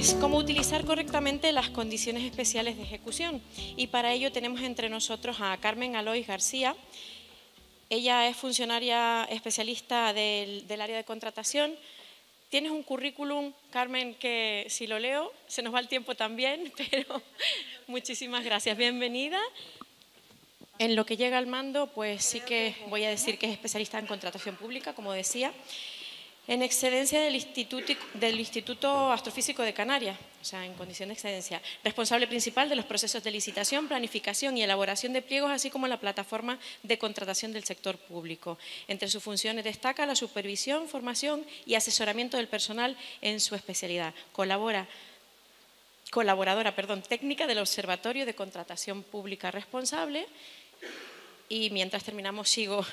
Pues cómo utilizar correctamente las condiciones especiales de ejecución. Y para ello tenemos entre nosotros a Carmen Alois García. Ella es funcionaria especialista del área de contratación. Tienes un currículum, Carmen, que si lo leo se nos va el tiempo también, pero muchísimas gracias. Bienvenida. En lo que llega al mando, pues sí que voy a decir que es especialista en contratación pública, como decía. En excedencia del Instituto Astrofísico de Canarias, o sea, en condición de excedencia. Responsable principal de los procesos de licitación, planificación y elaboración de pliegos, así como la plataforma de contratación del sector público. Entre sus funciones destaca la supervisión, formación y asesoramiento del personal en su especialidad. Colaboradora técnica del Observatorio de Contratación Pública Responsable. Y mientras terminamos sigo.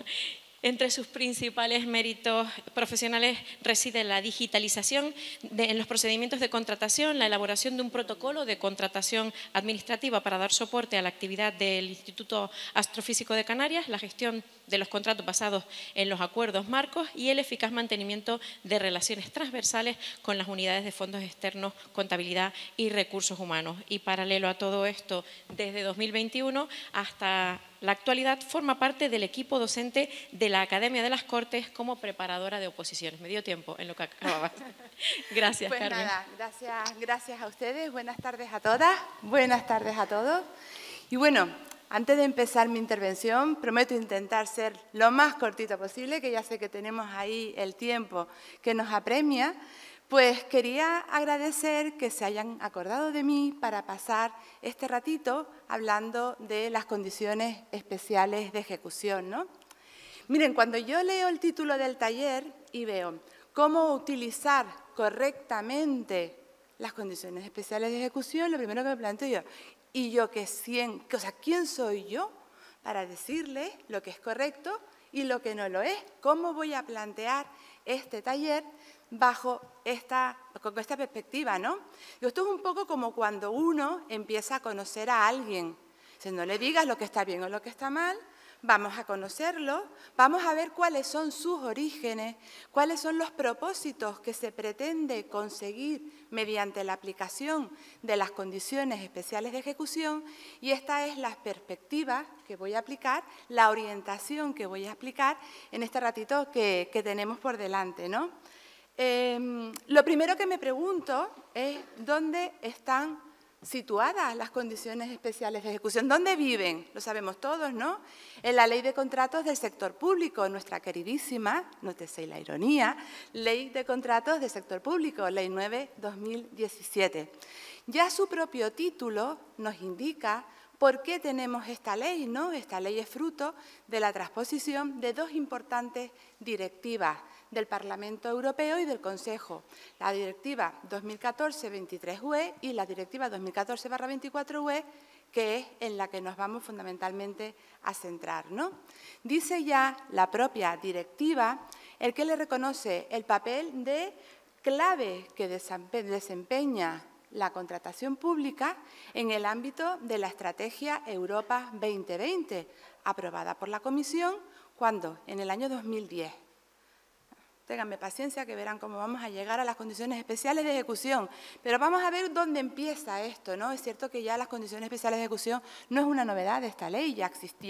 Entre sus principales méritos profesionales reside la digitalización en los procedimientos de contratación, la elaboración de un protocolo de contratación administrativa para dar soporte a la actividad del Instituto Astrofísico de Canarias, la gestión de los contratos basados en los acuerdos marcos y el eficaz mantenimiento de relaciones transversales con las unidades de fondos externos, contabilidad y recursos humanos. Y paralelo a todo esto, desde 2021 hasta la actualidad forma parte del equipo docente de la Academia de las Cortes como preparadora de oposiciones. Me dio tiempo en lo que acababa. Gracias, pues Carmen. Nada, gracias a ustedes. Buenas tardes a todas, buenas tardes a todos. Y bueno, antes de empezar mi intervención, prometo intentar ser lo más cortita posible, que ya sé que tenemos ahí el tiempo que nos apremia. Pues quería agradecer que se hayan acordado de mí para pasar este ratito hablando de las condiciones especiales de ejecución, ¿no? Miren, cuando yo leo el título del taller y veo cómo utilizar correctamente las condiciones especiales de ejecución, lo primero que me planteo yo, ¿quién soy yo para decirle lo que es correcto y lo que no lo es? ¿Cómo voy a plantear este taller con esta perspectiva, ¿no? Esto es un poco como cuando uno empieza a conocer a alguien. Si no le digas lo que está bien o lo que está mal, vamos a conocerlo, vamos a ver cuáles son sus orígenes, cuáles son los propósitos que se pretende conseguir mediante la aplicación de las condiciones especiales de ejecución, y esta es la perspectiva que voy a aplicar, la orientación que voy a aplicar en este ratito que tenemos por delante, ¿no? Lo primero que me pregunto es ¿dónde están situadas las condiciones especiales de ejecución? ¿Dónde viven? Lo sabemos todos, ¿no? En la Ley de Contratos del Sector Público, nuestra queridísima, nótese la ironía, Ley de Contratos del Sector Público, Ley 9/2017. Ya su propio título nos indica por qué tenemos esta ley, ¿no? Esta ley es fruto de la transposición de dos importantes directivas del Parlamento Europeo y del Consejo, la Directiva 2014/23/UE y la Directiva 2014/24/UE, que es en la que nos vamos fundamentalmente a centrar, ¿no? Dice ya la propia directiva el que le reconoce el papel de clave que desempeña la contratación pública en el ámbito de la Estrategia Europa 2020, aprobada por la Comisión, ¿cuándo? En el año 2010. Ténganme paciencia que verán cómo vamos a llegar a las condiciones especiales de ejecución. Pero vamos a ver dónde empieza esto, ¿no? Es cierto que ya las condiciones especiales de ejecución no es una novedad de esta ley, ya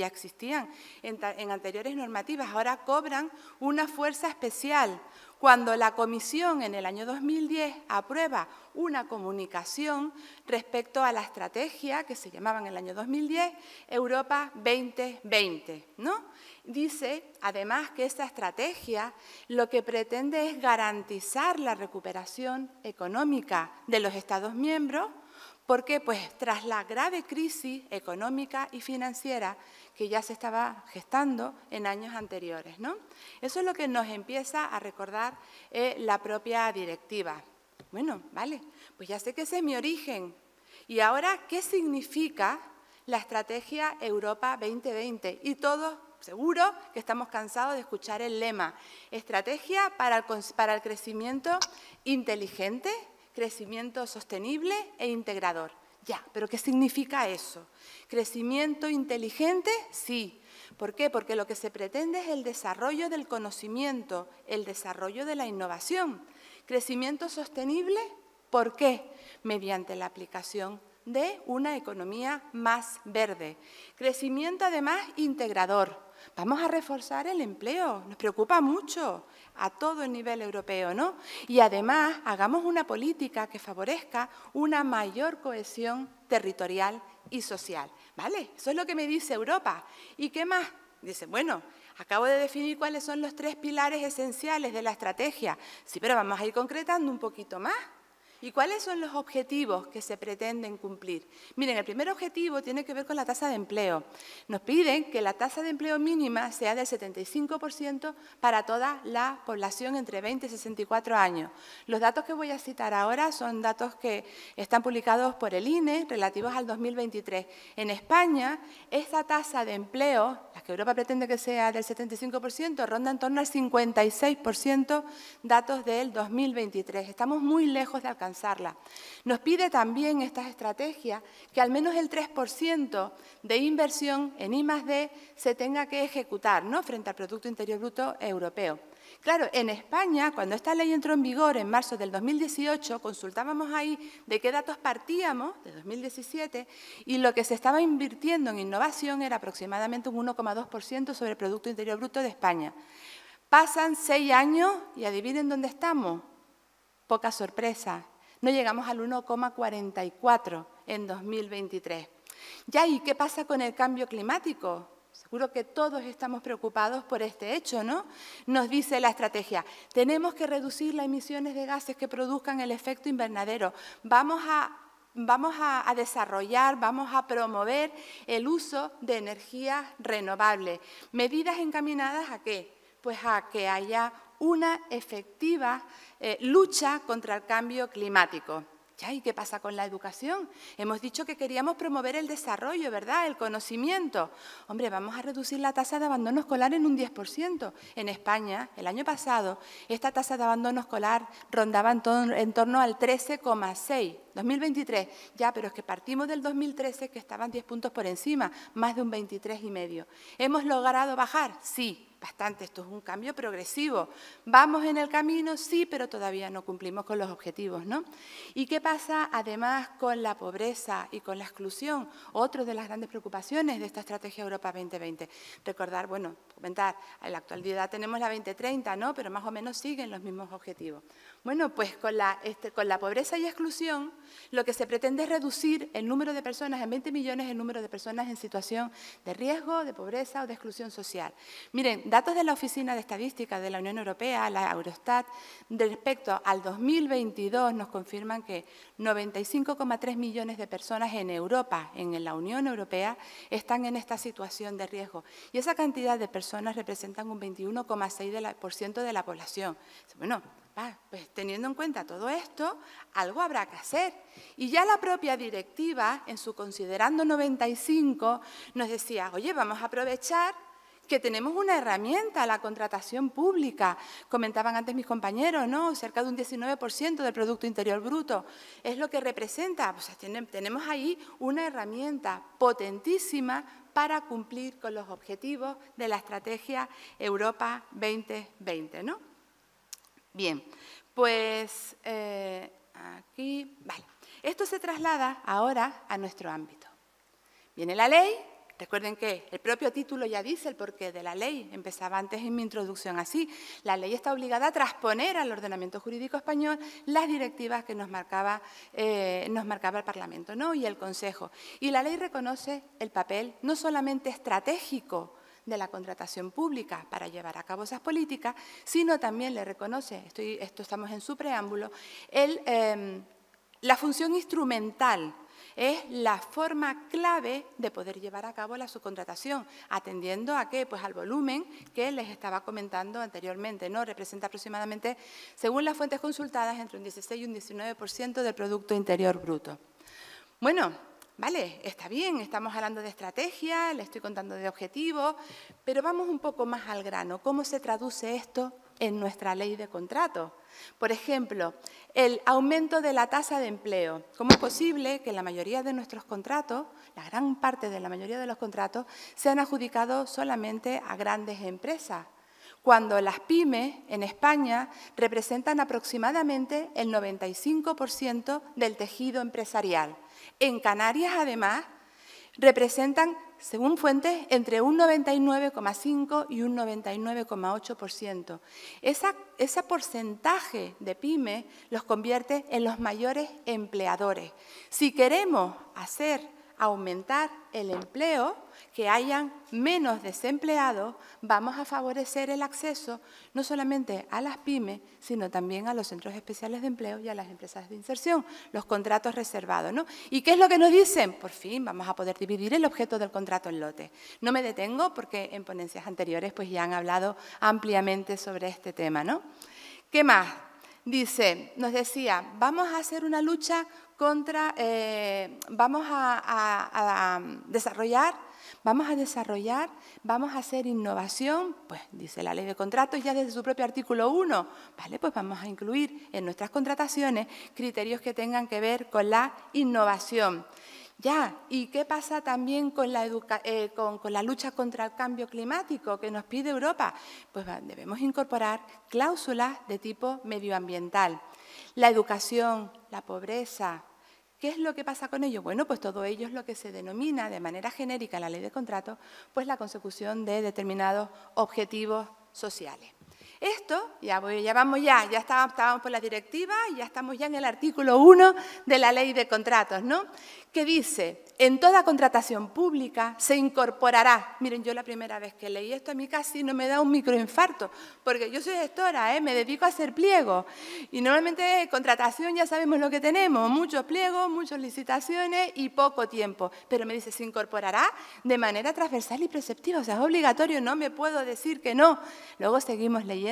existían en anteriores normativas, ahora cobran una fuerza especial. Cuando la Comisión en el año 2010 aprueba una comunicación respecto a la estrategia que se llamaba en el año 2010 Europa 2020, ¿no? Dice, además, que esta estrategia lo que pretende es garantizar la recuperación económica de los Estados miembros. ¿Por qué? Pues tras la grave crisis económica y financiera que ya se estaba gestando en años anteriores, ¿no? Eso es lo que nos empieza a recordar la propia directiva. Bueno, vale, pues ya sé que ese es mi origen. Y ahora, ¿qué significa la estrategia Europa 2020? Y todos seguro que estamos cansados de escuchar el lema, estrategia para el crecimiento inteligente, crecimiento sostenible e integrador. Ya, pero ¿qué significa eso? ¿Crecimiento inteligente? Sí. ¿Por qué? Porque lo que se pretende es el desarrollo del conocimiento, el desarrollo de la innovación. ¿Crecimiento sostenible? ¿Por qué? Mediante la aplicación de una economía más verde. Crecimiento, además, integrador. Vamos a reforzar el empleo, nos preocupa mucho a todo el nivel europeo, ¿no? Y además, hagamos una política que favorezca una mayor cohesión territorial y social, ¿vale? Eso es lo que me dice Europa. ¿Y qué más? Dice, bueno, acabo de definir cuáles son los 3 pilares esenciales de la estrategia. Sí, pero vamos a ir concretando un poquito más. ¿Y cuáles son los objetivos que se pretenden cumplir? Miren, el primer objetivo tiene que ver con la tasa de empleo. Nos piden que la tasa de empleo mínima sea del 75% para toda la población entre 20 y 64 años. Los datos que voy a citar ahora son datos que están publicados por el INE relativos al 2023. En España, esta tasa de empleo, la que Europa pretende que sea del 75%, ronda en torno al 56%, datos del 2023. Estamos muy lejos de alcanzarla. Nos pide también esta estrategia que al menos el 3% de inversión en I+D se tenga que ejecutar, ¿no?, frente al Producto Interior Bruto europeo. Claro, en España, cuando esta ley entró en vigor en marzo del 2018, consultábamos ahí de qué datos partíamos, de 2017, y lo que se estaba invirtiendo en innovación era aproximadamente un 1,2% sobre el Producto Interior Bruto de España. Pasan 6 años y adivinen dónde estamos. Poca sorpresa. No llegamos al 1,44 en 2023. Ya, ¿y qué pasa con el cambio climático? Seguro que todos estamos preocupados por este hecho, ¿no? Nos dice la estrategia, tenemos que reducir las emisiones de gases que produzcan el efecto invernadero. Vamos a desarrollar, vamos a promover el uso de energías renovables. ¿Medidas encaminadas a qué? Pues a que haya una efectiva lucha contra el cambio climático. ¿Ya? ¿Y qué pasa con la educación? Hemos dicho que queríamos promover el desarrollo, ¿verdad?, el conocimiento. Hombre, vamos a reducir la tasa de abandono escolar en un 10%. En España, el año pasado, esta tasa de abandono escolar rondaba en torno al 13,6%. 2023, ya, pero es que partimos del 2013, que estaban 10 puntos por encima, más de un 23,5%. ¿Hemos logrado bajar? Sí. Bastante, esto es un cambio progresivo. ¿Vamos en el camino? Sí, pero todavía no cumplimos con los objetivos, ¿no? ¿Y qué pasa además con la pobreza y con la exclusión? Otra de las grandes preocupaciones de esta Estrategia Europa 2020. Recordar, bueno, comentar, en la actualidad tenemos la 2030, ¿no?, pero más o menos siguen los mismos objetivos. Bueno, pues con la pobreza y exclusión, lo que se pretende es reducir el número de personas, en 20 millones, el número de personas en situación de riesgo, de pobreza o de exclusión social. Miren, datos de la Oficina de Estadística de la Unión Europea, la Eurostat, respecto al 2022 nos confirman que 95,3 millones de personas en Europa, en la Unión Europea, están en esta situación de riesgo. Y esa cantidad de personas representan un 21,6% de la población. Bueno, pues teniendo en cuenta todo esto, algo habrá que hacer. Y ya la propia directiva, en su considerando 95, nos decía, oye, vamos a aprovechar que tenemos una herramienta, la contratación pública. Comentaban antes mis compañeros, ¿no?, cerca de un 19% del Producto Interior Bruto. Es lo que representa, pues tenemos ahí una herramienta potentísima para cumplir con los objetivos de la Estrategia Europa 2020, ¿no? Bien, pues aquí, vale. Esto se traslada ahora a nuestro ámbito. Viene la ley. Recuerden que el propio título ya dice el porqué de la ley. Empezaba antes en mi introducción así. La ley está obligada a transponer al ordenamiento jurídico español las directivas que nos marcaba el Parlamento, ¿no?, y el Consejo. Y la ley reconoce el papel no solamente estratégico de la contratación pública para llevar a cabo esas políticas, sino también le reconoce, esto estamos en su preámbulo, la función instrumental. Es la forma clave de poder llevar a cabo la subcontratación, atendiendo a qué, pues al volumen que les estaba comentando anteriormente, ¿no? Representa aproximadamente, según las fuentes consultadas, entre un 16 y un 19% del Producto Interior Bruto. Bueno, vale, está bien, estamos hablando de estrategia, le estoy contando de objetivos, pero vamos un poco más al grano. ¿Cómo se traduce esto en nuestra ley de contratos? Por ejemplo, el aumento de la tasa de empleo. ¿Cómo es posible que la mayoría de nuestros contratos, la gran parte de la mayoría de los contratos, sean adjudicados solamente a grandes empresas, cuando las pymes en España representan aproximadamente el 95% del tejido empresarial. En Canarias, además, representan, según fuentes, entre un 99,5 y un 99,8%. Ese porcentaje de pymes los convierte en los mayores empleadores. Si queremos aumentar el empleo, que hayan menos desempleados, vamos a favorecer el acceso no solamente a las pymes, sino también a los centros especiales de empleo y a las empresas de inserción, los contratos reservados, ¿no? ¿Y qué es lo que nos dicen? Por fin vamos a poder dividir el objeto del contrato en lotes. No me detengo porque en ponencias anteriores pues ya han hablado ampliamente sobre este tema, ¿no? ¿Qué más? Dice, nos decía, vamos a hacer una lucha contra, vamos a desarrollar, vamos a hacer innovación, pues dice la Ley de Contratos ya desde su propio artículo 1, ¿vale? Pues vamos a incluir en nuestras contrataciones criterios que tengan que ver con la innovación. Ya, ¿y qué pasa también con la lucha contra el cambio climático que nos pide Europa? Pues debemos incorporar cláusulas de tipo medioambiental. La educación, la pobreza, ¿qué es lo que pasa con ello? Bueno, pues todo ello es lo que se denomina de manera genérica en la Ley de Contratos, pues la consecución de determinados objetivos sociales. Esto, estábamos por la directiva, ya estamos ya en el artículo 1 de la Ley de Contratos, ¿no? Que dice, en toda contratación pública se incorporará. Miren, yo la primera vez que leí esto a mí casi no me da un microinfarto, porque yo soy gestora, me dedico a hacer pliegos. Y normalmente contratación ya sabemos lo que tenemos, muchos pliegos, muchas licitaciones y poco tiempo. Pero me dice, se incorporará de manera transversal y preceptiva, o sea, es obligatorio, no me puedo decir que no. Luego seguimos leyendo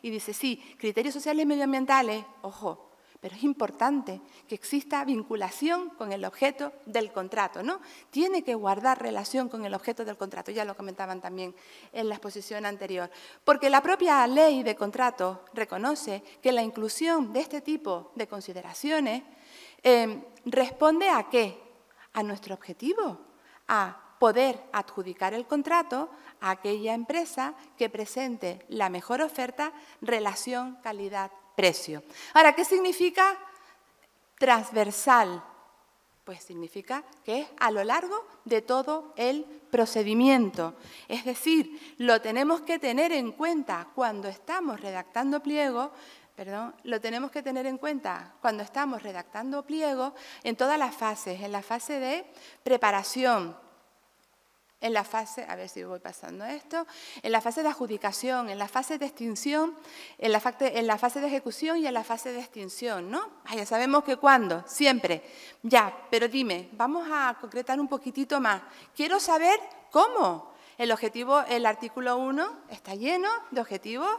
y dice, sí, criterios sociales y medioambientales, ojo, pero es importante que exista vinculación con el objeto del contrato, ¿no? Tiene que guardar relación con el objeto del contrato, ya lo comentaban también en la exposición anterior, porque la propia Ley de Contratos reconoce que la inclusión de este tipo de consideraciones responde ¿a qué? A nuestro objetivo, a poder adjudicar el contrato a aquella empresa que presente la mejor oferta, relación, calidad, precio. Ahora, ¿qué significa transversal? Pues significa que es a lo largo de todo el procedimiento. Es decir, lo tenemos que tener en cuenta cuando estamos redactando pliegos, lo tenemos que tener en cuenta cuando estamos redactando pliegos en todas las fases, en la fase de preparación, en la fase, a ver si voy pasando esto, en la fase de adjudicación, en la fase de extinción, en la fase de ejecución y en la fase de extinción, ¿no? Ya sabemos que cuándo, siempre. Ya, pero dime, vamos a concretar un poquitito más. Quiero saber cómo. El artículo 1 está lleno de objetivos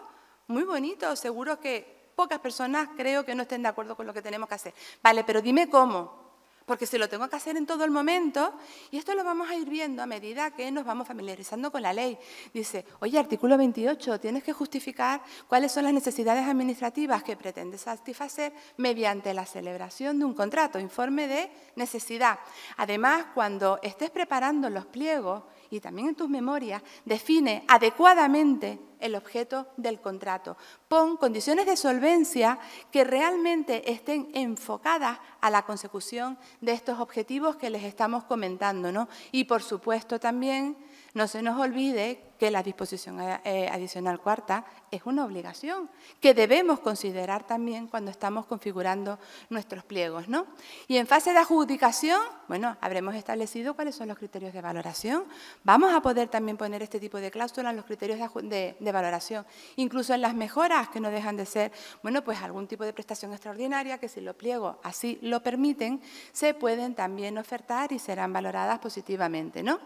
muy bonitos. Seguro que pocas personas creo que no estén de acuerdo con lo que tenemos que hacer. Vale, pero dime cómo. Porque se lo tengo que hacer en todo el momento y esto lo vamos a ir viendo a medida que nos vamos familiarizando con la ley. Dice, oye, artículo 28, tienes que justificar cuáles son las necesidades administrativas que pretendes satisfacer mediante la celebración de un contrato, informe de necesidad. Además, cuando estés preparando los pliegos y también en tus memorias, define adecuadamente el objeto del contrato. Pon condiciones de solvencia que realmente estén enfocadas a la consecución de estos objetivos que les estamos comentando, ¿no? Y, por supuesto, también no se nos olvide que la disposición adicional cuarta es una obligación que debemos considerar también cuando estamos configurando nuestros pliegos, ¿no? Y en fase de adjudicación, bueno, habremos establecido cuáles son los criterios de valoración. Vamos a poder también poner este tipo de cláusulas en los criterios de valoración, incluso en las mejoras que no dejan de ser, bueno, pues algún tipo de prestación extraordinaria que si los pliegos así lo permiten, se pueden también ofertar y serán valoradas positivamente, ¿no?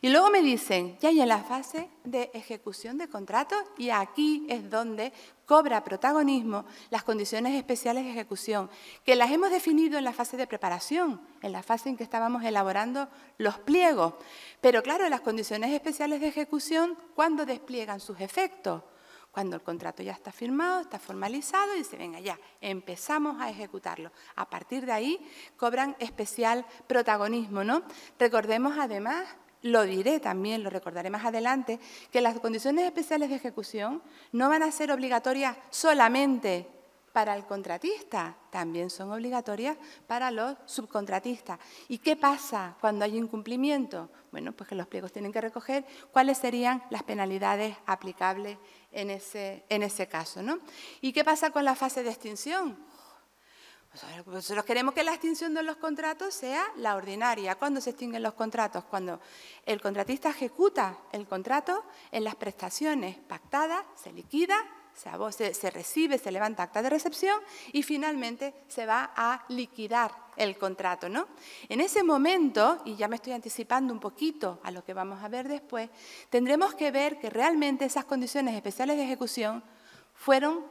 Y luego me dicen, ya hay en la fase de ejecución de contratos y aquí es donde cobra protagonismo las condiciones especiales de ejecución, que las hemos definido en la fase de preparación, en la fase en que estábamos elaborando los pliegos. Pero claro, las condiciones especiales de ejecución, ¿cuándo despliegan sus efectos? Cuando el contrato ya está firmado, está formalizado y dice, venga, ya, empezamos a ejecutarlo. A partir de ahí cobran especial protagonismo, ¿no? Recordemos además lo diré también, lo recordaré más adelante, que las condiciones especiales de ejecución no van a ser obligatorias solamente para el contratista, también son obligatorias para los subcontratistas. ¿Y qué pasa cuando hay incumplimiento? Bueno, pues que los pliegos tienen que recoger cuáles serían las penalidades aplicables en ese caso, ¿no? ¿Y qué pasa con la fase de extinción? Nosotros queremos que la extinción de los contratos sea la ordinaria. ¿Cuándo se extinguen los contratos? Cuando el contratista ejecuta el contrato en las prestaciones pactadas, se liquida, se recibe, se levanta acta de recepción y finalmente se va a liquidar el contrato, ¿no? En ese momento, y ya me estoy anticipando un poquito a lo que vamos a ver después, tendremos que ver que realmente esas condiciones especiales de ejecución fueron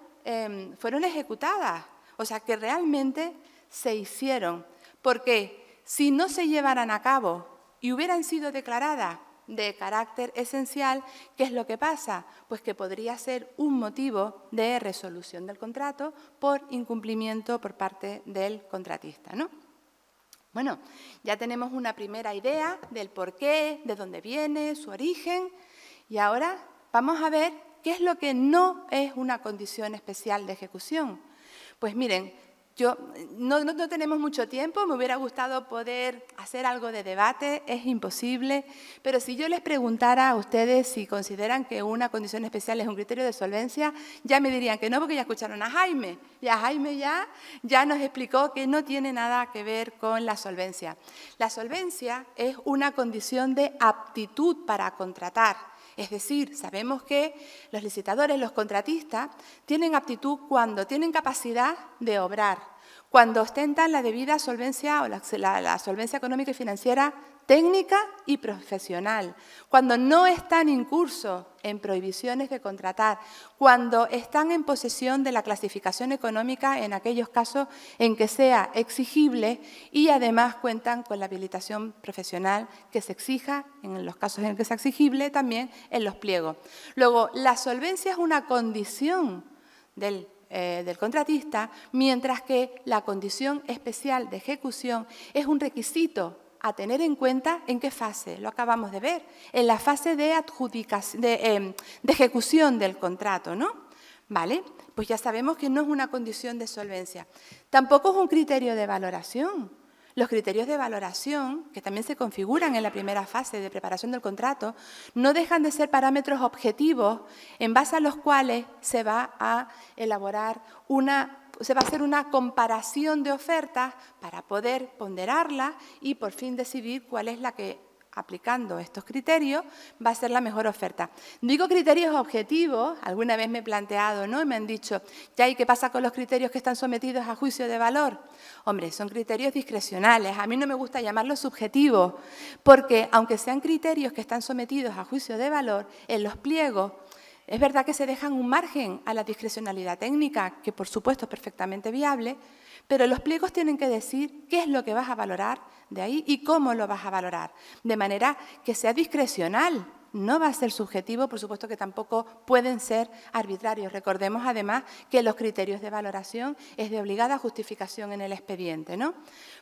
ejecutadas. O sea, que realmente se hicieron, porque si no se llevaran a cabo y hubieran sido declaradas de carácter esencial, ¿qué es lo que pasa? Pues que podría ser un motivo de resolución del contrato por incumplimiento por parte del contratista, ¿no? Bueno, ya tenemos una primera idea del porqué, de dónde viene, su origen, y ahora vamos a ver qué es lo que no es una condición especial de ejecución. Pues miren, no tenemos mucho tiempo, me hubiera gustado poder hacer algo de debate, es imposible, pero si yo les preguntara a ustedes si consideran que una condición especial es un criterio de solvencia, ya me dirían que no, porque ya escucharon a Jaime, y a Jaime ya nos explicó que no tiene nada que ver con la solvencia. La solvencia es una condición de aptitud para contratar. Es decir, sabemos que los licitadores, los contratistas, tienen aptitud cuando tienen capacidad de obrar, cuando ostentan la debida solvencia o la solvencia económica y financiera técnica y profesional, cuando no están incursos en prohibiciones de contratar, cuando están en posesión de la clasificación económica en aquellos casos en que sea exigible y además cuentan con la habilitación profesional que se exija, en los casos en que sea exigible, también en los pliegos. Luego, la solvencia es una condición del contratista, mientras que la condición especial de ejecución es un requisito a tener en cuenta en qué fase, lo acabamos de ver, en la fase de ejecución del contrato, ¿no? ¿Vale? Pues ya sabemos que no es una condición de solvencia. Tampoco es un criterio de valoración. Los criterios de valoración, que también se configuran en la primera fase de preparación del contrato, no dejan de ser parámetros objetivos en base a los cuales se va a elaborar se va a hacer una comparación de ofertas para poder ponderarlas y por fin decidir cuál es la que, aplicando estos criterios, va a ser la mejor oferta. Digo criterios objetivos, alguna vez me he planteado, ¿no? Y me han dicho, ¿ya y qué pasa con los criterios que están sometidos a juicio de valor? Hombre, son criterios discrecionales, a mí no me gusta llamarlos subjetivos, porque aunque sean criterios que están sometidos a juicio de valor, en los pliegos, es verdad que se dejan un margen a la discrecionalidad técnica, que por supuesto es perfectamente viable, pero los pliegos tienen que decir qué es lo que vas a valorar de ahí y cómo lo vas a valorar, de manera que sea discrecional. No va a ser subjetivo, por supuesto que tampoco pueden ser arbitrarios. Recordemos además que los criterios de valoración es de obligada justificación en el expediente, ¿no?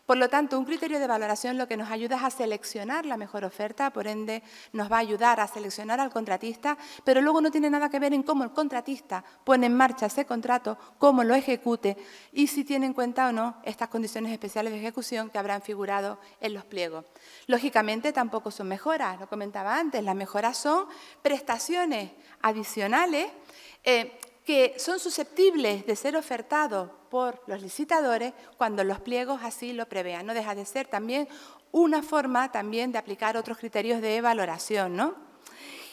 Por lo tanto, un criterio de valoración lo que nos ayuda es a seleccionar la mejor oferta, por ende nos va a ayudar a seleccionar al contratista, pero luego no tiene nada que ver en cómo el contratista pone en marcha ese contrato, cómo lo ejecute y si tiene en cuenta o no estas condiciones especiales de ejecución que habrán figurado en los pliegos. Lógicamente tampoco son mejoras, lo comentaba antes, las mejoras son prestaciones adicionales que son susceptibles de ser ofertados por los licitadores cuando los pliegos así lo prevean. No deja de ser también una forma también de aplicar otros criterios de valoración, ¿no?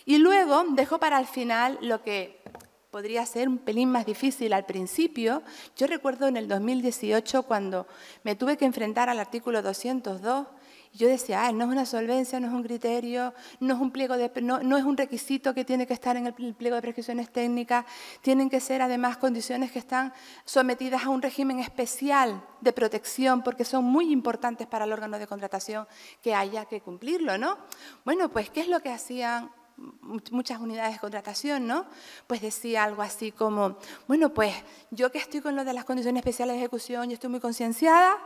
Y luego dejo para el final lo que podría ser un pelín más difícil al principio. Yo recuerdo en el 2018 cuando me tuve que enfrentar al artículo 202. Yo decía, no es una solvencia, no es un criterio, no es un pliego no es un requisito que tiene que estar en el pliego de prescripciones técnicas, tienen que ser además condiciones que están sometidas a un régimen especial de protección porque son muy importantes para el órgano de contratación que haya que cumplirlo, ¿no? Bueno, pues, ¿qué es lo que hacían muchas unidades de contratación, ¿no? Pues decía algo así como, bueno, pues yo que estoy con lo de las condiciones especiales de ejecución y estoy muy concienciada,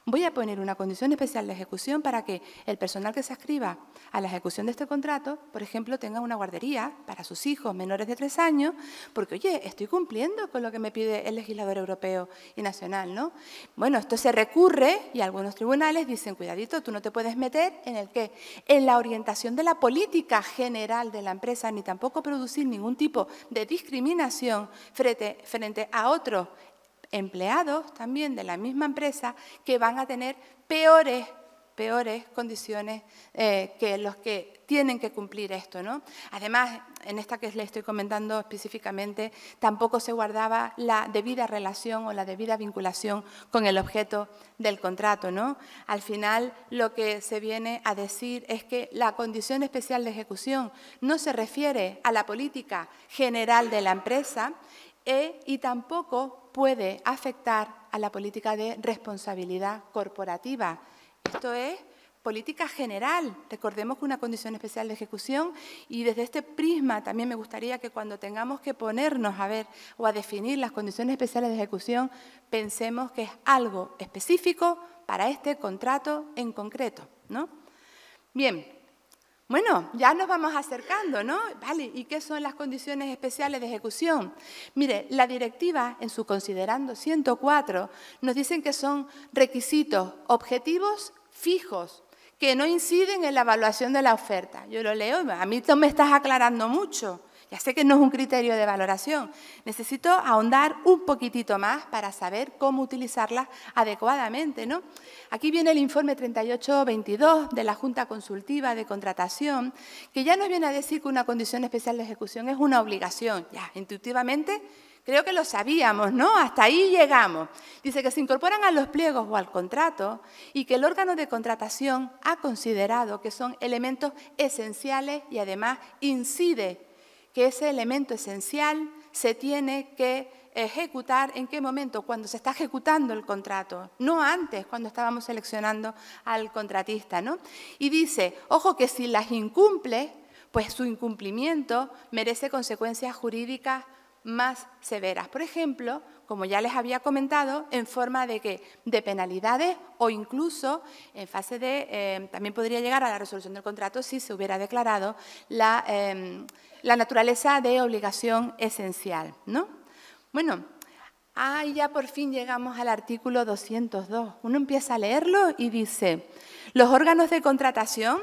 Voy a poner una condición especial de ejecución para que el personal que se adscriba a la ejecución de este contrato, por ejemplo, tenga una guardería para sus hijos menores de 3 años, porque, oye, estoy cumpliendo con lo que me pide el legislador europeo y nacional, ¿no? Bueno, esto se recurre y algunos tribunales dicen, cuidadito, tú no te puedes meter en el qué, en la orientación de la política general de la empresa, ni tampoco producir ningún tipo de discriminación frente a otros empleados también de la misma empresa que van a tener peores condiciones que los que tienen que cumplir esto, ¿no? Además, en esta que les estoy comentando específicamente, tampoco se guardaba la debida relación o la debida vinculación con el objeto del contrato, ¿no? Al final, lo que se viene a decir es que la condición especial de ejecución no se refiere a la política general de la empresa y tampoco puede afectar a la política de responsabilidad corporativa. Esto es política general. Recordemos que una condición especial de ejecución, y desde este prisma también me gustaría que cuando tengamos que ponernos a ver o a definir las condiciones especiales de ejecución, pensemos que es algo específico para este contrato en concreto, ¿no? Bien. Bueno, ya nos vamos acercando, ¿no? Vale, ¿y qué son las condiciones especiales de ejecución? Mire, la directiva, en su considerando 104, nos dicen que son requisitos objetivos fijos, que no inciden en la evaluación de la oferta. Yo lo leo, a mí tú me estás aclarando mucho. Ya sé que no es un criterio de valoración. Necesito ahondar un poquitito más para saber cómo utilizarlas adecuadamente, ¿no? Aquí viene el informe 3822 de la Junta Consultiva de Contratación, que ya nos viene a decir que una condición especial de ejecución es una obligación. Ya, intuitivamente, creo que lo sabíamos, ¿no? Hasta ahí llegamos. Dice que se incorporan a los pliegos o al contrato y que el órgano de contratación ha considerado que son elementos esenciales y además incide que ese elemento esencial se tiene que ejecutar. ¿En qué momento? Cuando se está ejecutando el contrato, no antes, cuando estábamos seleccionando al contratista, ¿no? Y dice, ojo, que si las incumple, pues su incumplimiento merece consecuencias jurídicas más severas. Por ejemplo, como ya les había comentado, en forma de penalidades o incluso en fase de, también podría llegar a la resolución del contrato si se hubiera declarado la naturaleza de obligación esencial, ¿no? Bueno, ahí ya por fin llegamos al artículo 202. Uno empieza a leerlo y dice, los órganos de contratación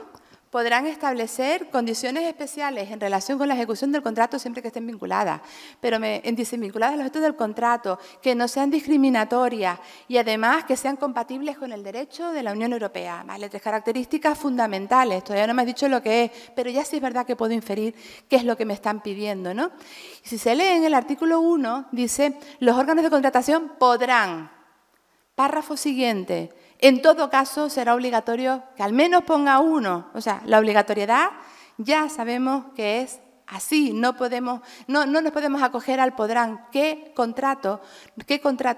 podrán establecer condiciones especiales en relación con la ejecución del contrato siempre que estén vinculadas, pero dicen vinculadas a los objetos del contrato, que no sean discriminatorias y además que sean compatibles con el derecho de la Unión Europea. ¿Vale? 3 características fundamentales. Todavía no me has dicho lo que es, pero ya sí es verdad que puedo inferir qué es lo que me están pidiendo, ¿no? Y si se lee en el artículo 1, dice, los órganos de contratación podrán. Párrafo siguiente. En todo caso, será obligatorio que al menos ponga uno. O sea, la obligatoriedad ya sabemos que es así. No nos podemos acoger al podrán. ¿Qué contrato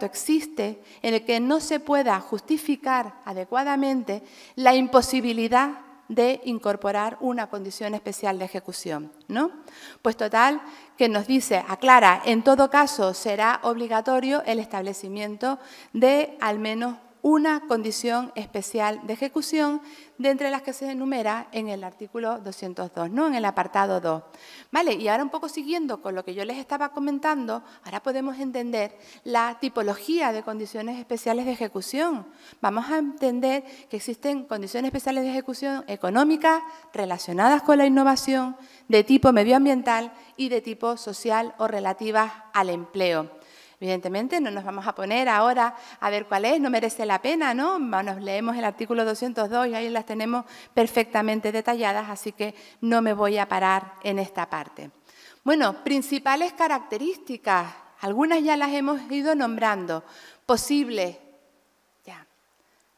existe en el que no se pueda justificar adecuadamente la imposibilidad de incorporar una condición especial de ejecución, ¿no? Pues total, que nos dice, aclara, en todo caso será obligatorio el establecimiento de al menos una condición especial de ejecución de entre las que se enumera en el artículo 202, ¿no? En el apartado 2. Vale, y ahora un poco siguiendo con lo que yo les estaba comentando, ahora podemos entender la tipología de condiciones especiales de ejecución. Vamos a entender que existen condiciones especiales de ejecución económicas relacionadas con la innovación, de tipo medioambiental y de tipo social o relativas al empleo. Evidentemente, no nos vamos a poner ahora a ver cuál es, no merece la pena, ¿no? Nos leemos el artículo 202 y ahí las tenemos perfectamente detalladas, así que no me voy a parar en esta parte. Bueno, principales características, algunas ya las hemos ido nombrando. Posible.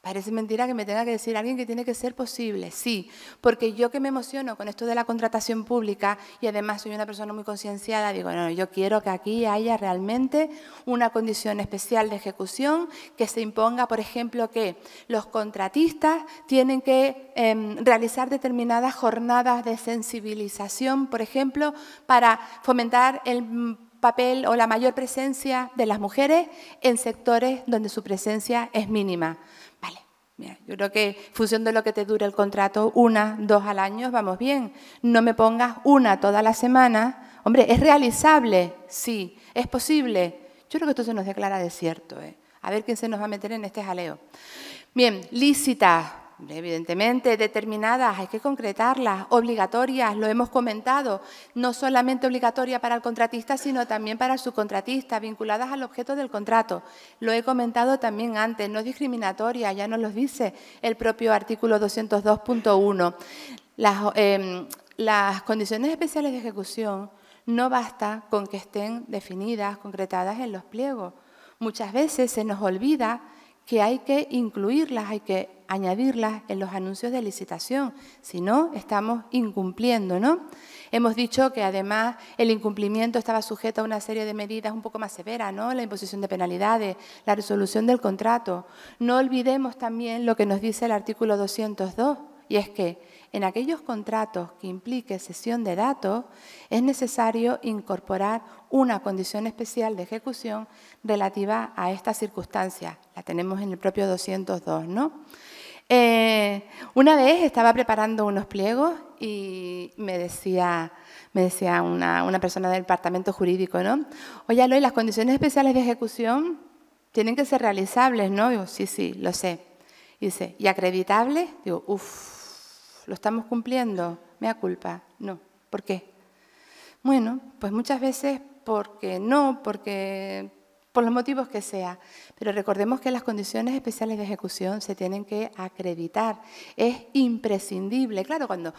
Parece mentira que me tenga que decir alguien que tiene que ser posible. Sí, porque yo que me emociono con esto de la contratación pública y además soy una persona muy concienciada, digo, no, yo quiero que aquí haya realmente una condición especial de ejecución que se imponga, por ejemplo, que los contratistas tienen que realizar determinadas jornadas de sensibilización, por ejemplo, para fomentar el papel o la mayor presencia de las mujeres en sectores donde su presencia es mínima. Vale, mira, yo creo que en función de lo que te dure el contrato, 1, 2 al año, vamos bien. No me pongas 1 toda la semana. Hombre, ¿es realizable? Sí. ¿Es posible? Yo creo que esto se nos declara desierto. A ver quién se nos va a meter en este jaleo. Bien, lícitas. Evidentemente, determinadas, hay que concretarlas, obligatorias, lo hemos comentado, no solamente obligatoria para el contratista, sino también para el subcontratista, vinculadas al objeto del contrato. Lo he comentado también antes, no discriminatoria, ya nos lo dice el propio artículo 202.1. Las condiciones especiales de ejecución no basta con que estén definidas, concretadas en los pliegos. Muchas veces se nos olvida que hay que incluirlas, hay que añadirlas en los anuncios de licitación, si no, estamos incumpliendo, ¿no? Hemos dicho que además el incumplimiento estaba sujeto a una serie de medidas un poco más severas, ¿no? La imposición de penalidades, la resolución del contrato. No olvidemos también lo que nos dice el artículo 202, y es que en aquellos contratos que implique cesión de datos es necesario incorporar una condición especial de ejecución relativa a estas circunstancias. La tenemos en el propio 202, ¿no? Una vez estaba preparando unos pliegos y me decía una persona del departamento jurídico, ¿no? Oye, Aloy, las condiciones especiales de ejecución tienen que ser realizables, ¿no? Digo, sí, lo sé. Y dice, ¿y acreditables? Digo, ¿lo estamos cumpliendo? ¿Mea culpa? No. ¿Por qué? Bueno, pues muchas veces porque no, porque por los motivos que sea. Pero recordemos que las condiciones especiales de ejecución se tienen que acreditar. Es imprescindible. Claro, cuando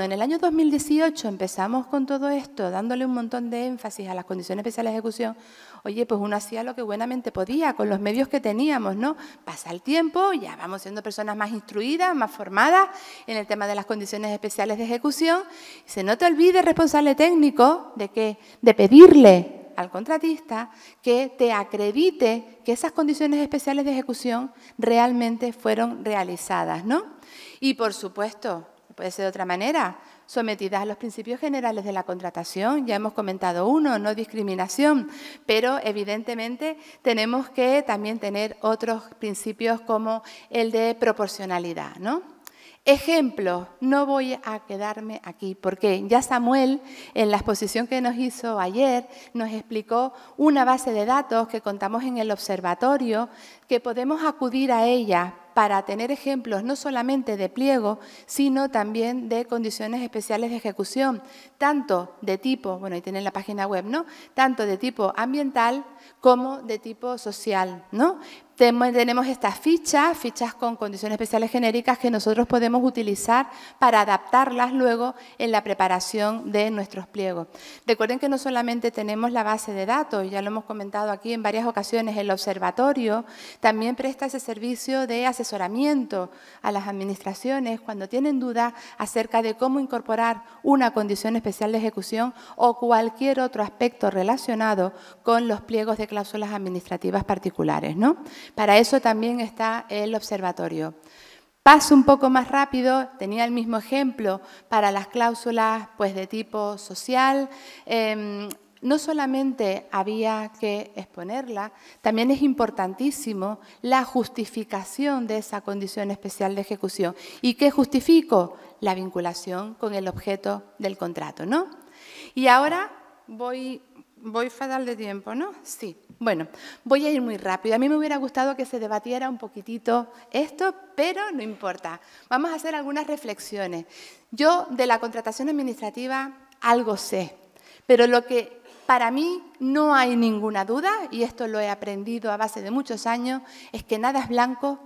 en el año 2018 empezamos con todo esto, dándole un montón de énfasis a las condiciones especiales de ejecución, oye, pues uno hacía lo que buenamente podía, con los medios que teníamos, ¿no? Pasa el tiempo, ya vamos siendo personas más instruidas, más formadas en el tema de las condiciones especiales de ejecución. Y no te olvides, responsable técnico, de pedirle al contratista que te acredite que esas condiciones especiales de ejecución realmente fueron realizadas, ¿no? Y, por supuesto, puede ser de otra manera, sometidas a los principios generales de la contratación. Ya hemos comentado uno, no discriminación, pero evidentemente tenemos que también tener otros principios como el de proporcionalidad, ¿no? Ejemplo, no voy a quedarme aquí, porque ya Samuel, en la exposición que nos hizo ayer, nos explicó una base de datos que contamos en el observatorio, que podemos acudir a ella para tener ejemplos no solamente de pliego, sino también de condiciones especiales de ejecución, tanto de tipo, bueno, ahí tienen la página web, ¿no? Tanto de tipo ambiental como de tipo social, ¿no? Tenemos estas fichas con condiciones especiales genéricas que nosotros podemos utilizar para adaptarlas luego en la preparación de nuestros pliegos. Recuerden que no solamente tenemos la base de datos, ya lo hemos comentado aquí en varias ocasiones, el observatorio también presta ese servicio de asesoramiento a las administraciones cuando tienen dudas acerca de cómo incorporar una condición especial de ejecución o cualquier otro aspecto relacionado con los pliegos de cláusulas administrativas particulares, ¿no? Para eso también está el observatorio. Paso un poco más rápido, tenía el mismo ejemplo para las cláusulas pues, de tipo social. No solamente había que exponerla, también es importantísimo la justificación de esa condición especial de ejecución. ¿Y qué justifico? La vinculación con el objeto del contrato, ¿no? Y ahora voy fatal de tiempo, ¿no? Sí. Bueno, voy a ir muy rápido. A mí me hubiera gustado que se debatiera un poquitito esto, pero no importa. Vamos a hacer algunas reflexiones. Yo de la contratación administrativa algo sé, pero lo que para mí no hay ninguna duda, y esto lo he aprendido a base de muchos años, es que nada es blanco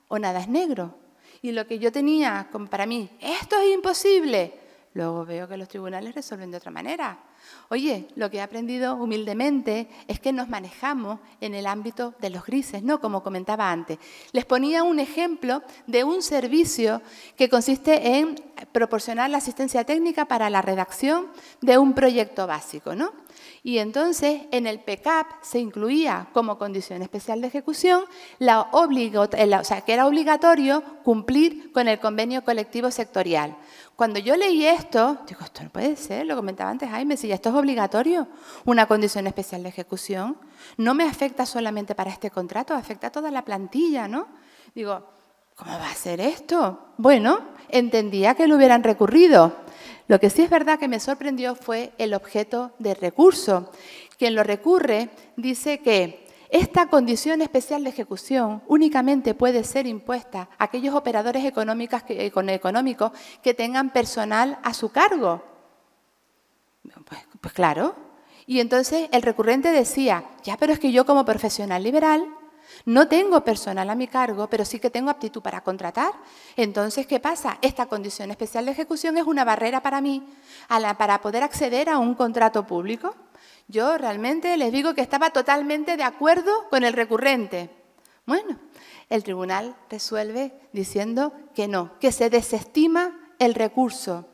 o nada es negro. Y lo que yo tenía como para mí, esto es imposible, luego veo que los tribunales resuelven de otra manera. Oye, lo que he aprendido humildemente es que nos manejamos en el ámbito de los grises, ¿no? Como comentaba antes. Les ponía un ejemplo de un servicio que consiste en proporcionar la asistencia técnica para la redacción de un proyecto básico, ¿no? Y entonces en el PECAP se incluía como condición especial de ejecución que era obligatorio cumplir con el convenio colectivo sectorial. Cuando yo leí esto, digo, esto no puede ser, lo comentaba antes Jaime, si ya esto es obligatorio, una condición especial de ejecución, no me afecta solamente para este contrato, afecta a toda la plantilla, ¿no? Digo, ¿cómo va a ser esto? Bueno, entendía que lo hubieran recurrido. Lo que sí es verdad que me sorprendió fue el objeto de recurso. Quien lo recurre dice que esta condición especial de ejecución únicamente puede ser impuesta a aquellos operadores económicos que tengan personal a su cargo. Pues claro. Y entonces el recurrente decía, ya, pero es que yo como profesional liberal no tengo personal a mi cargo, pero sí que tengo aptitud para contratar. Entonces, ¿qué pasa? Esta condición especial de ejecución es una barrera para mí para poder acceder a un contrato público. Yo realmente les digo que estaba totalmente de acuerdo con el recurrente. Bueno, el tribunal resuelve diciendo que no, que se desestima el recurso.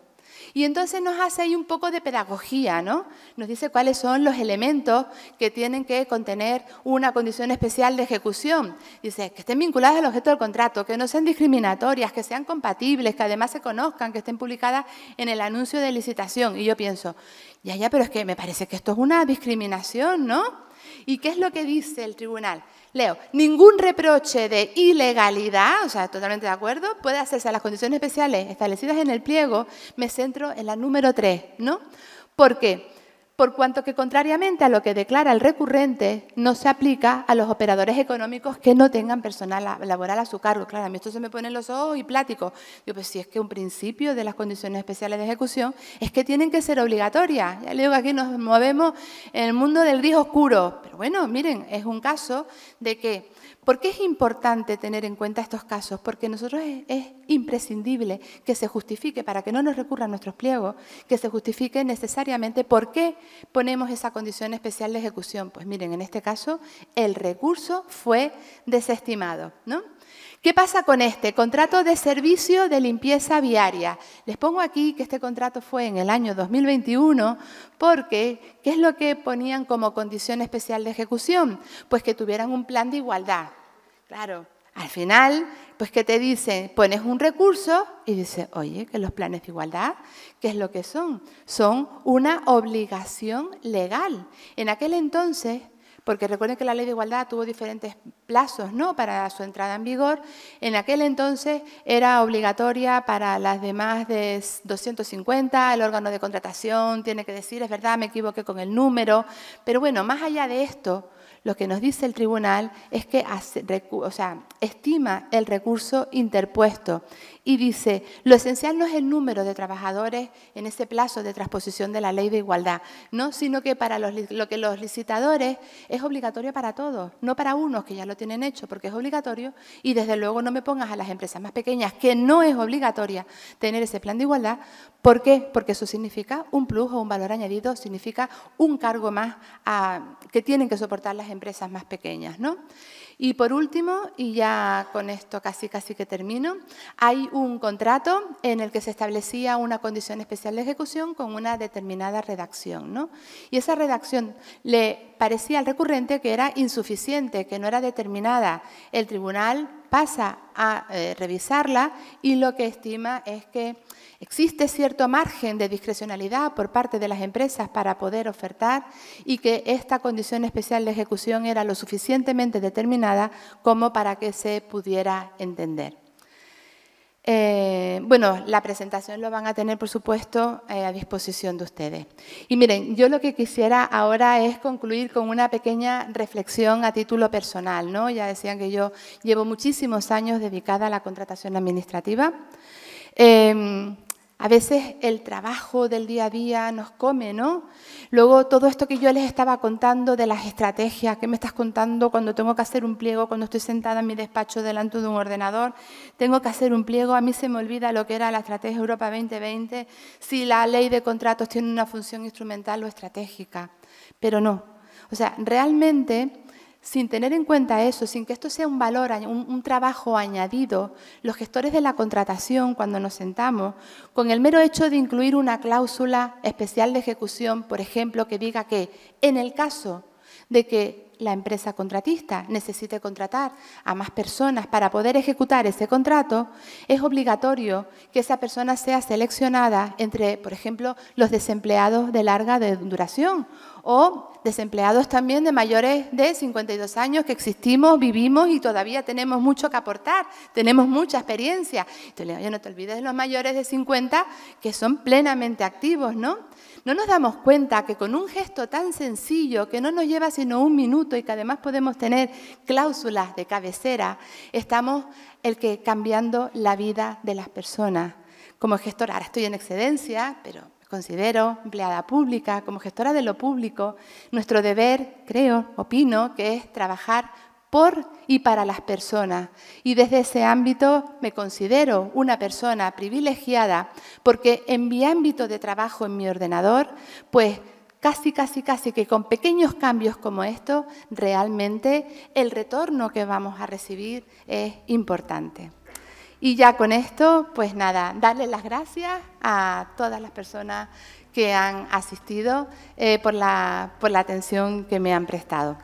Y entonces nos hace ahí un poco de pedagogía, ¿no? Nos dice cuáles son los elementos que tienen que contener una condición especial de ejecución. Dice que estén vinculadas al objeto del contrato, que no sean discriminatorias, que sean compatibles, que además se conozcan, que estén publicadas en el anuncio de licitación. Y yo pienso, ya, pero es que me parece que esto es una discriminación, ¿no? ¿Y qué es lo que dice el tribunal? Leo, ningún reproche de ilegalidad, o sea, totalmente de acuerdo, puede hacerse a las condiciones especiales establecidas en el pliego. Me centro en la número 3, ¿no? ¿Por qué? Por cuanto que, contrariamente a lo que declara el recurrente, no se aplica a los operadores económicos que no tengan personal laboral a su cargo. Claro, a mí esto se me pone en los ojos y plático. Digo, pues si es que un principio de las condiciones especiales de ejecución es que tienen que ser obligatorias. Ya le digo que aquí nos movemos en el mundo del gris oscuro. Pero bueno, miren, es un caso de que... ¿Por qué es importante tener en cuenta estos casos? Porque nosotros es imprescindible que se justifique, para que no nos recurran nuestros pliegos, que se justifique necesariamente por qué ponemos esa condición especial de ejecución. Pues miren, en este caso el recurso fue desestimado, ¿no? ¿Qué pasa con este? Contrato de servicio de limpieza viaria. Les pongo aquí que este contrato fue en el año 2021 porque, ¿qué es lo que ponían como condición especial de ejecución? Pues que tuvieran un plan de igualdad. Claro, al final, pues que te dicen, pones un recurso y dices, oye, que los planes de igualdad, ¿qué es lo que son? Son una obligación legal. En aquel entonces... Porque recuerden que la Ley de Igualdad tuvo diferentes plazos, ¿no?, para su entrada en vigor. En aquel entonces era obligatoria para las de más de 250, el órgano de contratación tiene que decir, es verdad, me equivoqué con el número. Pero bueno, más allá de esto, lo que nos dice el tribunal es que estima el recurso interpuesto y dice, lo esencial no es el número de trabajadores en ese plazo de transposición de la Ley de Igualdad, ¿no?, sino que para lo que los licitadores es obligatorio para todos, no para unos que ya lo tienen hecho porque es obligatorio, y desde luego no me pongas a las empresas más pequeñas que no es obligatoria tener ese plan de igualdad. ¿Por qué? Porque eso significa un plus o un valor añadido, significa un cargo más que tienen que soportar las empresas más pequeñas, ¿no? Y por último, y ya con esto casi que termino, hay un contrato en el que se establecía una condición especial de ejecución con una determinada redacción, ¿no? Y esa redacción le parecía al recurrente que era insuficiente, que no era determinada. El tribunal pasa a revisarla y lo que estima es que existe cierto margen de discrecionalidad por parte de las empresas para poder ofertar y que esta condición especial de ejecución era lo suficientemente determinada como para que se pudiera entender. Bueno, la presentación lo van a tener, por supuesto, a disposición de ustedes. Y miren, yo lo que quisiera ahora es concluir con una pequeña reflexión a título personal, ¿no? Ya decían que yo llevo muchísimos años dedicada a la contratación administrativa. A veces el trabajo del día a día nos come, ¿no? Luego todo esto que yo les estaba contando de las estrategias, ¿qué me estás contando cuando tengo que hacer un pliego, cuando estoy sentada en mi despacho delante de un ordenador? Tengo que hacer un pliego, a mí se me olvida lo que era la Estrategia Europa 2020, si la ley de contratos tiene una función instrumental o estratégica, pero no. O sea, realmente sin tener en cuenta eso, sin que esto sea un valor, un trabajo añadido, los gestores de la contratación, cuando nos sentamos, con el mero hecho de incluir una cláusula especial de ejecución, por ejemplo, que diga que en el caso de que la empresa contratista necesite contratar a más personas para poder ejecutar ese contrato, es obligatorio que esa persona sea seleccionada entre, por ejemplo, los desempleados de larga duración o desempleados también de mayores de 52 años que existimos, vivimos y todavía tenemos mucho que aportar, tenemos mucha experiencia. Entonces, oye, no te olvides de los mayores de 50 que son plenamente activos, ¿no? No nos damos cuenta que con un gesto tan sencillo, que no nos lleva sino un minuto y que además podemos tener cláusulas de cabecera, estamos cambiando la vida de las personas. Como gestora, ahora estoy en excedencia, pero me considero empleada pública, como gestora de lo público, nuestro deber, creo, opino, que es trabajar por y para las personas. Y desde ese ámbito me considero una persona privilegiada porque en mi ámbito de trabajo, en mi ordenador, pues casi que con pequeños cambios como estos, realmente el retorno que vamos a recibir es importante. Y ya con esto, pues nada, darles las gracias a todas las personas que han asistido por la atención que me han prestado.